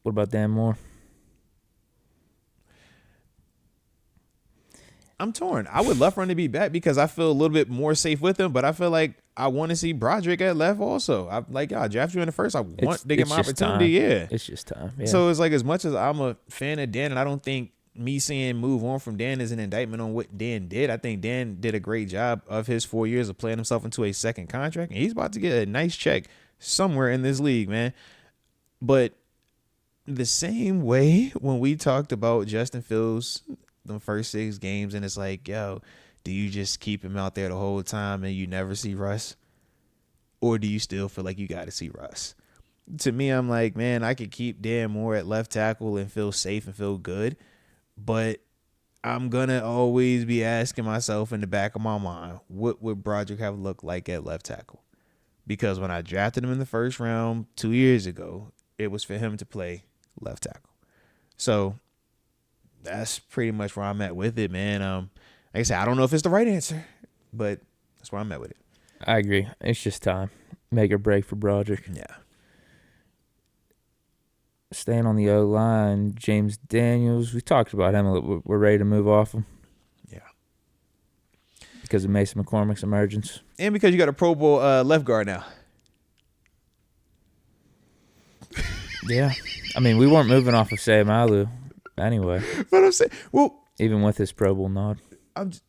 What about Dan Moore? I'm torn. I would love for him to be back because I feel a little bit more safe with him, but I feel like I want to see Broderick at left also. I'm like, I draft you in the first. I want to get It's my just opportunity. time. Yeah. It's just time. Yeah. So it's like as much as I'm a fan of Dan, and I don't think me saying move on from Dan is an indictment on what Dan did. I think Dan did a great job of his 4 years of playing himself into a second contract, and he's about to get a nice check somewhere in this league, man. But the same way when we talked about Justin Fields the first 6 games, and it's like, yo, do you just keep him out there the whole time and you never see Russ? Or do you still feel like you got to see Russ? To me, I'm like, man, I could keep Dan Moore at left tackle and feel safe and feel good, but I'm going to always be asking myself in the back of my mind, what would Broderick have looked like at left tackle? Because when I drafted him in the first round 2 years ago, it was for him to play left tackle. So that's pretty much where I'm at with it, man. Like I said, I don't know if it's the right answer, but that's where I'm at with it. I agree. It's just time. Make or break for Broderick. Yeah. Staying on the O-line, James Daniels. We talked about him. We're ready to move off him. Yeah. Because of Mason McCormick's emergence. And because you got a Pro Bowl left guard now. Yeah. I mean, we weren't moving off of Sayamalu anyway. But I'm saying, well, even with his Pro Bowl nod.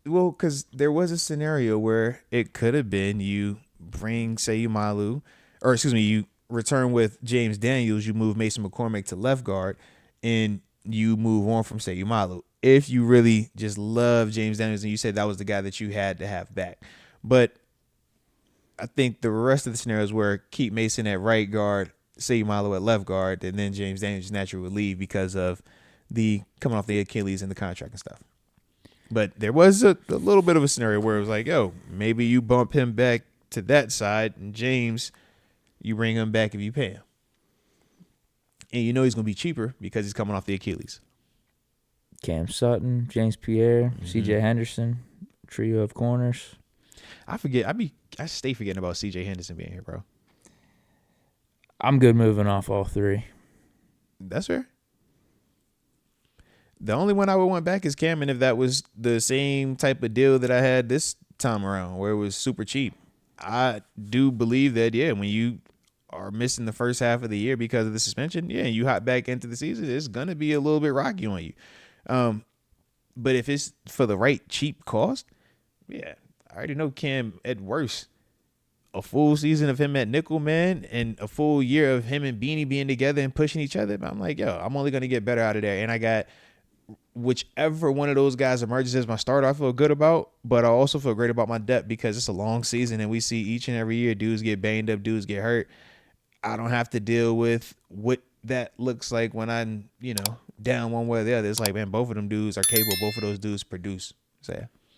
Because there was a scenario where it could have been you bring Sayumalu, or excuse me, you return with James Daniels, you move Mason McCormick to left guard, and you move on from Sayumalu. If you really just love James Daniels and you said that was the guy that you had to have back. But I think the rest of the scenarios were keep Mason at right guard, Sayumalu at left guard, and then James Daniels naturally would leave because of the coming off the Achilles and the contract and stuff. But there was a little bit of a scenario where it was like, yo, maybe you bump him back to that side, and James, you bring him back if you pay him. And you know he's going to be cheaper because he's coming off the Achilles. Cam Sutton, James Pierre, C.J. Henderson, trio of corners. I stay forgetting about C.J. Henderson being here, bro. I'm good moving off all three. That's fair. The only one I would want back is Cam, and if that was the same type of deal that I had this time around where it was super cheap. I do believe that, yeah, when you are missing the first half of the year because of the suspension, yeah, you hop back into the season, it's going to be a little bit rocky on you. But if it's for the right cheap cost, yeah, I already know Cam at worst. A full season of him at nickel, man, and a full year of him and Beanie being together and pushing each other, I'm like, yo, I'm only going to get better out of there. And I got whichever one of those guys emerges as my starter, I feel good about, but I also feel great about my depth because it's a long season and we see each and every year dudes get banged up, dudes get hurt. I don't have to deal with what that looks like when I'm, down one way or the other. It's like, man, both of them dudes are capable. Both of those dudes produce. So, yeah.